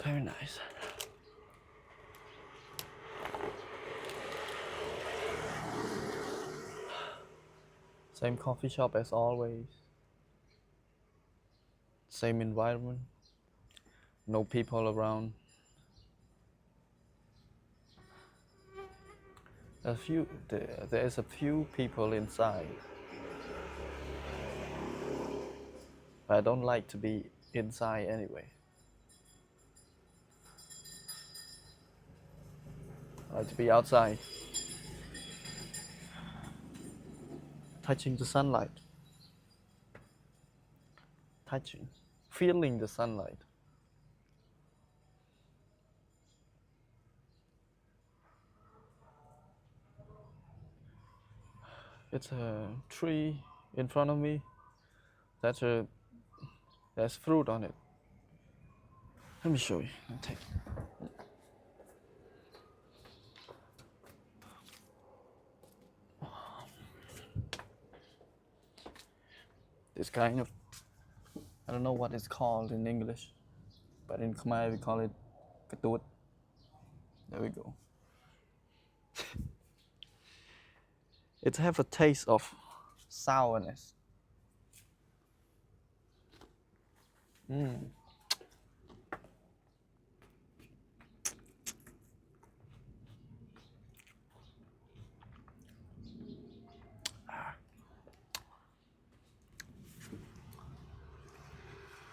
Very nice. Same coffee shop as always. Same environment. No people around. There is a few people inside. I don't like to be inside anyway. I like to be outside, touching the sunlight, feeling the sunlight. It's a tree in front of me. There's fruit on it. Let me show you. This kind of, I don't know what it's called in English, but in Khmer we call it katut. There we go. It have a taste of sourness.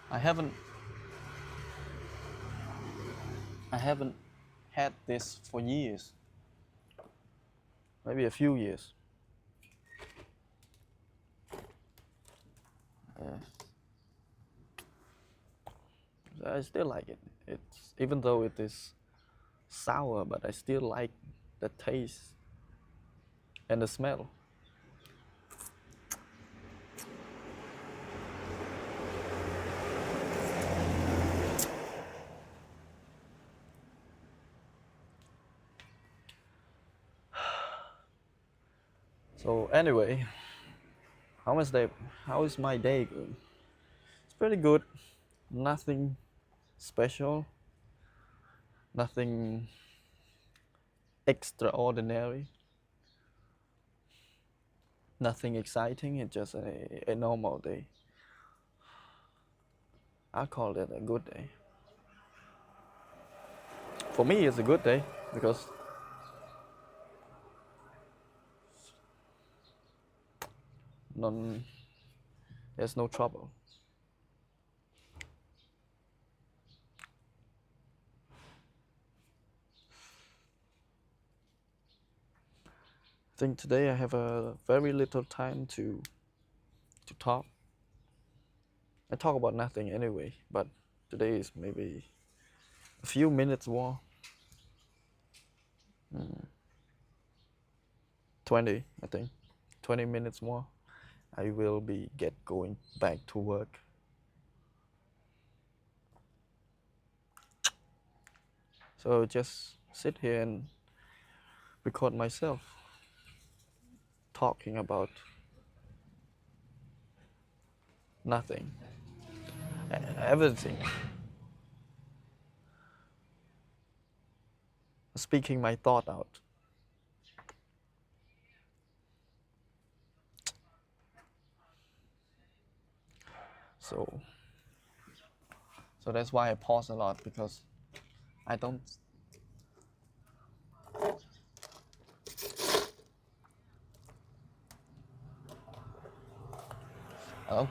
I haven't had this for years. Maybe a few years. I still like it. It's even though it is sour, but I still like the taste and the smell. So anyway, how is my day going? It's pretty good. Nothing special. Nothing extraordinary. Nothing exciting. It's just a normal day. I call it a good day. For me, it's a good day because there's no trouble. I think today I have a very little time to talk. I talk about nothing anyway, but today is maybe a few minutes more. 20, I think. 20 minutes more. I will be going back to work. So just sit here and record myself talking about nothing, everything. Speaking my thought out. So that's why I pause a lot, because I don't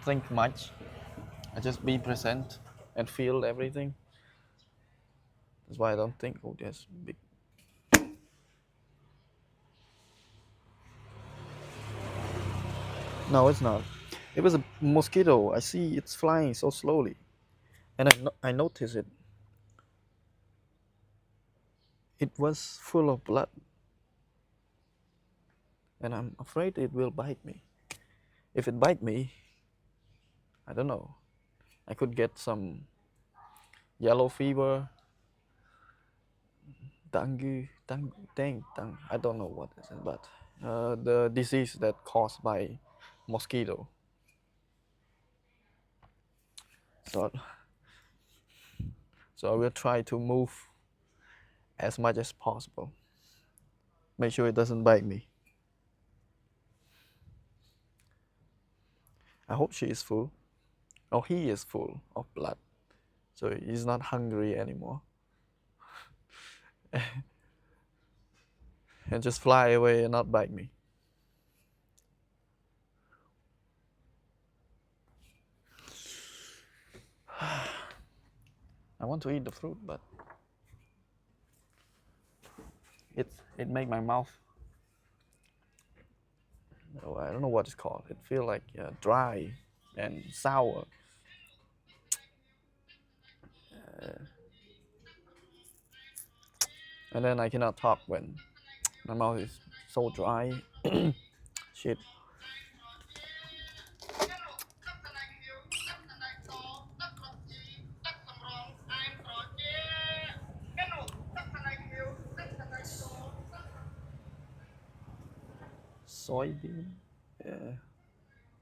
think much. I just be present and feel everything. That's why I don't think, oh, there's big. No, it's not. It was a mosquito. I see it's flying so slowly, and I noticed it. It was full of blood, and I'm afraid it will bite me. If it bite me, I don't know. I could get some yellow fever, dengue. I don't know what is it, but the disease that caused by mosquito. So So I will try to move as much as possible. Make sure it doesn't bite me. I hope she is full. Oh, he is full of blood. So he's not hungry anymore. And just fly away and not bite me. I want to eat the fruit, but it make my mouth. Oh, I don't know what it's called. It feel like dry and sour. And then I cannot talk when my mouth is so dry. Shit. Soybean? Yeah.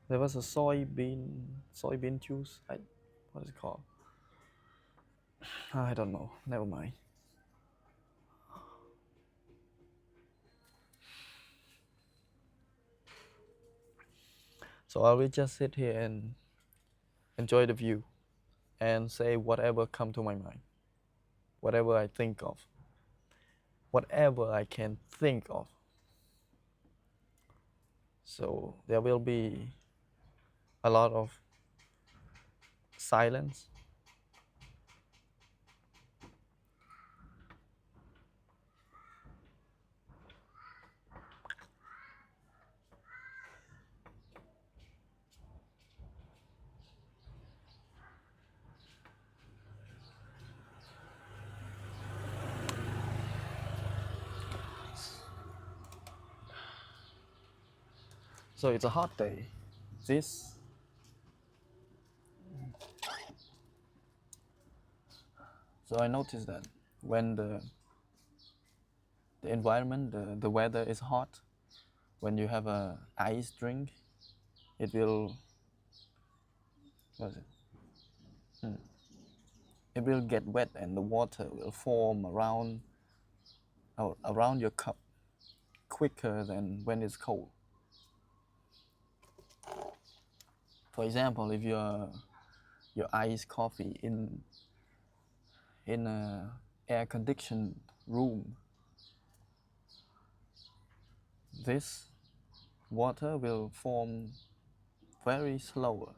There was a soybean juice. What is it called? I don't know. Never mind. So I will just sit here and enjoy the view and say whatever come to my mind, whatever I think of, whatever I can think of. So there will be a lot of silence. So it's a hot day. This So I noticed that when the environment, the weather is hot, when you have a ice drink, it will, what is it? It will get wet and the water will form around your cup quicker than when it's cold. For example, if your iced coffee in a air conditioned room, this water will form very slower,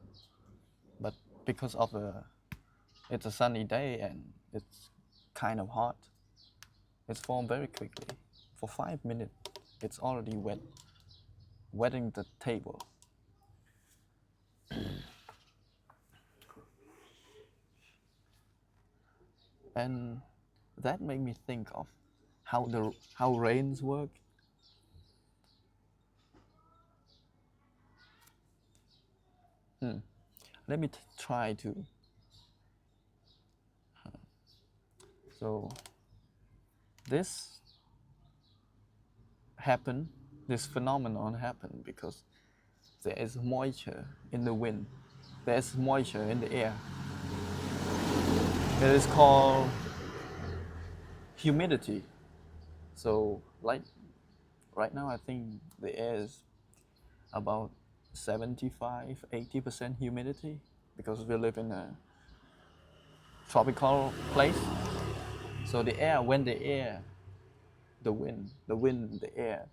but because of it's a sunny day and it's kind of hot, it's formed very quickly. For 5 minutes, it's already wetting the table. And that made me think of how rains work. Let me try to. So this happened. This phenomenon happened because there is moisture in the wind. There is moisture in the air. It is called humidity. So like right now, I think the air is about 75–80% humidity because we live in a tropical place. So the air, when the wind, the air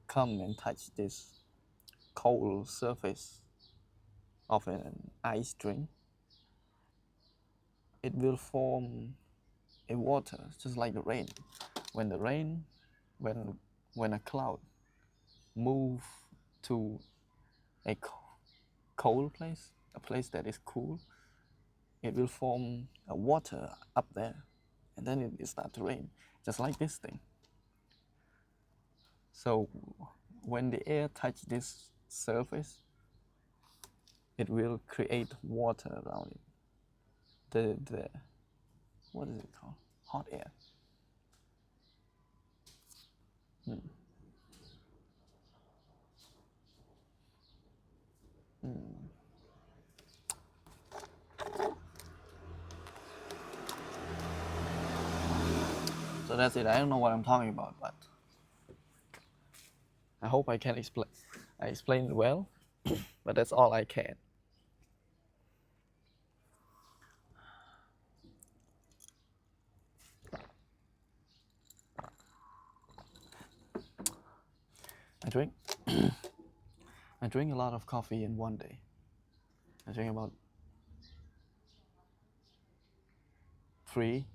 come and touch this cold surface of an ice drink, it will form a water, just like the rain. When the rain, when a cloud move to a cold place, a place that is cool, it will form a water up there, and then it start to rain, just like this thing. So when the air touch this surface, it will create water around it. The what is it called? Hot air. So that's it. I don't know what I'm talking about, but I hope I can explain. I explained it well, but that's all I can. I drink I drink a lot of coffee in one day. I drink about three,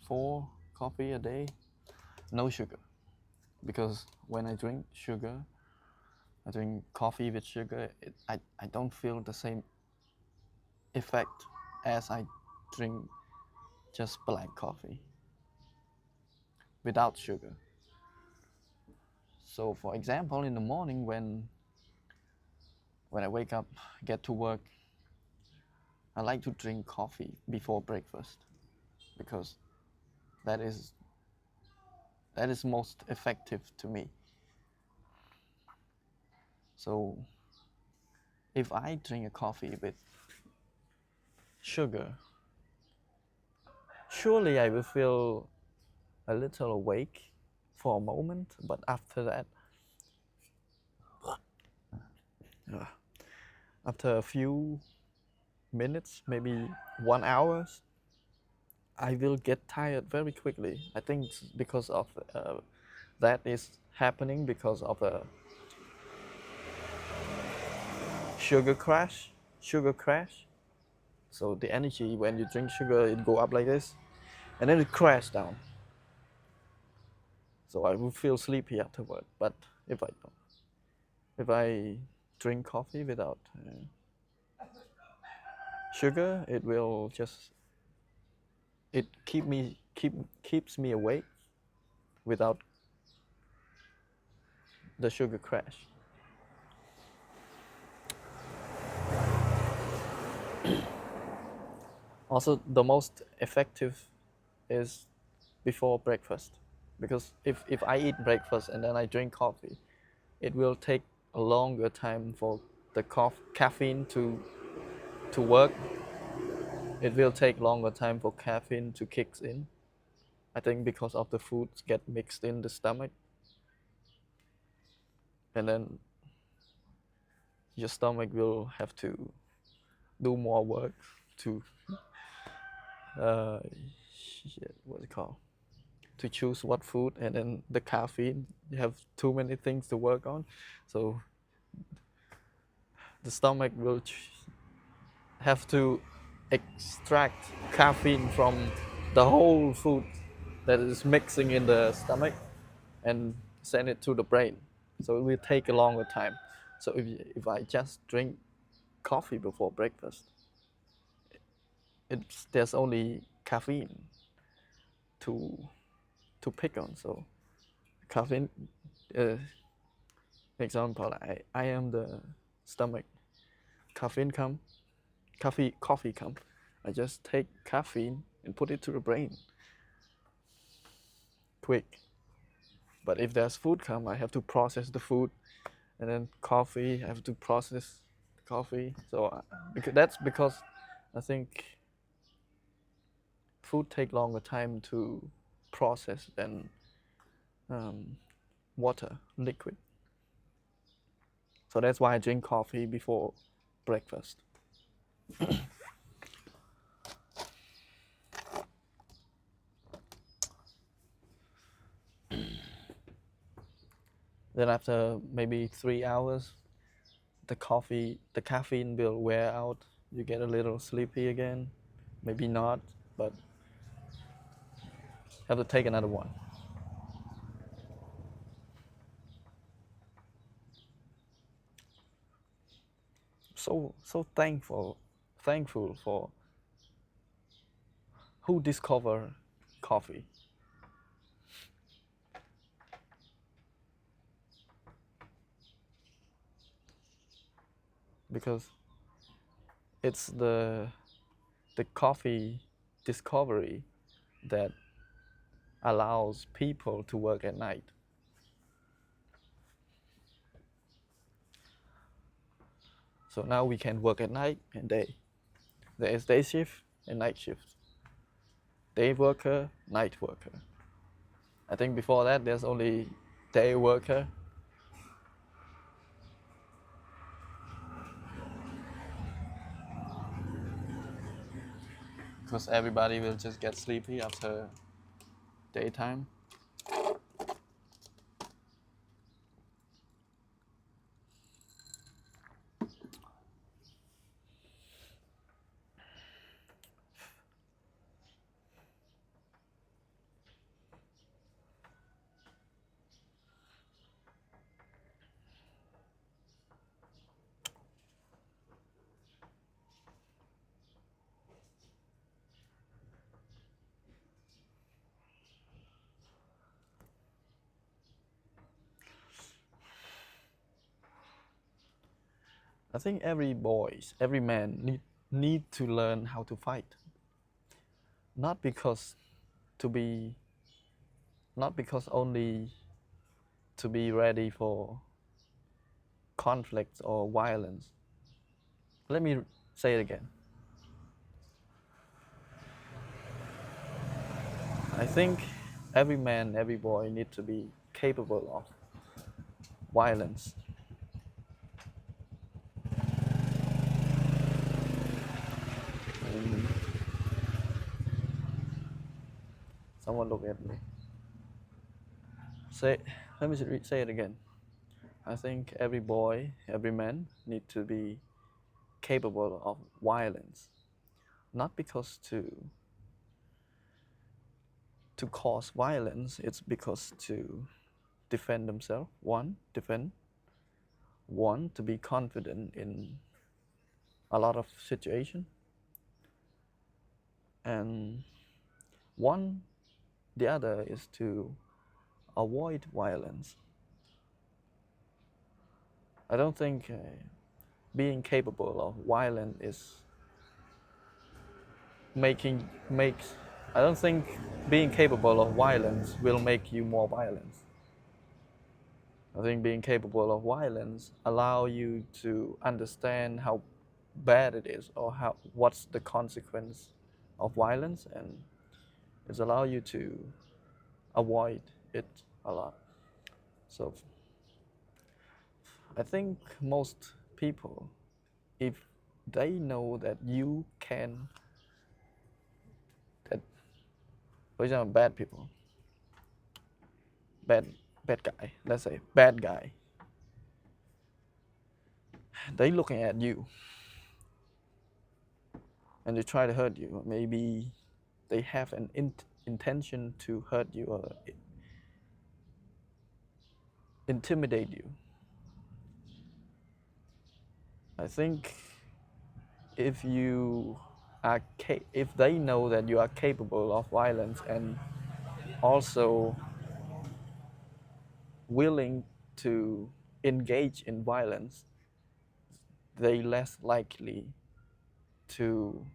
4 coffee a day. No sugar, because when I drink sugar, I drink coffee with sugar. I don't feel the same effect as I drink just black coffee without sugar. So, for example, in the morning when I wake up, get to work, I like to drink coffee before breakfast because that is most effective to me. So if I drink a coffee with sugar, surely I will feel a little awake for a moment, but after that, after a few minutes, maybe 1 hour, I will get tired very quickly. I think it's because of that is happening because of a sugar crash. Sugar crash. So the energy when you drink sugar, it go up like this, and then it crash down. So I will feel sleepy afterward. But if I drink coffee without sugar, it will just keeps me awake without the sugar crash. Also, the most effective is before breakfast, because if I eat breakfast and then I drink coffee, it will take a longer time for the caffeine to work. It will take longer time for caffeine to kick in. I think because of the foods get mixed in the stomach, and then your stomach will have to do more work to uh, what's it called? To choose what food, and then the caffeine, you have too many things to work on, so the stomach will have to extract caffeine from the whole food that is mixing in the stomach and send it to the brain. So it will take a longer time. So if I just drink coffee before breakfast, there's only caffeine to pick on. So caffeine, uh, example, I am the stomach. Caffeine come, coffee come. I just take caffeine and put it to the brain, quick. But if there's food come, I have to process the food, and then coffee, I have to process the coffee. So that's because I think food take longer time to process than water, liquid. So that's why I drink coffee before breakfast. Then after maybe 3 hours, the caffeine will wear out. You get a little sleepy again, maybe not, but have to take another one. So thankful for who discovered coffee, because it's the coffee discovery that allows people to work at night. So now we can work at night and day. There is day shift and night shift. Day worker, night worker. I think before that there's only day worker, because everybody will just get sleepy after daytime. I think every man need to learn how to fight. Not because to be, not because only to be ready for conflict or violence. Let me say it again. I think every man, every boy need to be capable of violence. And someone look at me. Say, let me say it again. I think every boy, every man need to be capable of violence, not because to cause violence. It's because to defend themselves. One, to be confident in a lot of situation, and one, the other is to avoid violence. I don't think being capable of violence is making makes. I don't think being capable of violence will make you more violent. I think being capable of violence allow you to understand how bad it is, or how what's the consequence of violence, and it's allow you to avoid it a lot. So I think most people, if they know that you can, that for example bad people, bad bad guy, let's say bad guy, they looking at you and they try to hurt you. Maybe they have an intention to hurt you or intimidate you. I think if you if they know that you are capable of violence and also willing to engage in violence, they less likely to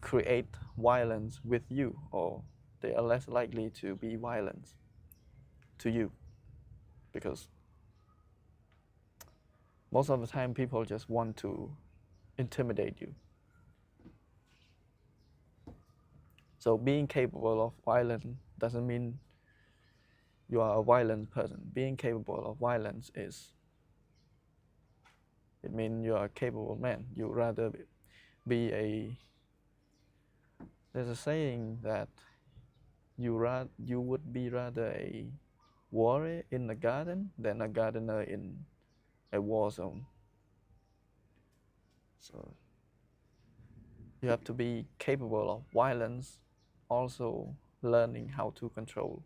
create violence with you, or they are less likely to be violent to you, because most of the time people just want to intimidate you. So being capable of violence doesn't mean you are a violent person. Being capable of violence is, it means you are a capable man. You rather be a, there's a saying that you would be rather a warrior in a garden than a gardener in a war zone. So you have to be capable of violence, also learning how to control.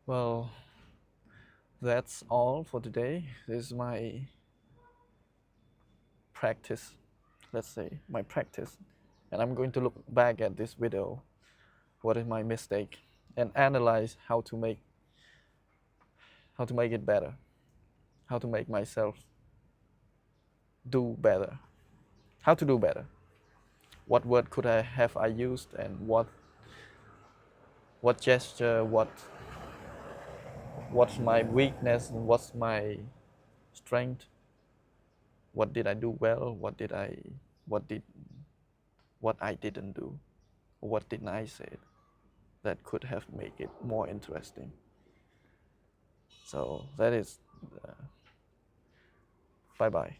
Well, that's all for today. This is my practice, let's say, my practice. And I'm going to look back at this video, what is my mistake, and analyze how to make it better, how to make myself do better. How to do better? What word could I have I used, and what gesture, what's my weakness, and what's my strength? What did I do well? What did what I didn't do? What didn't I say that could have made it more interesting? So that is bye bye.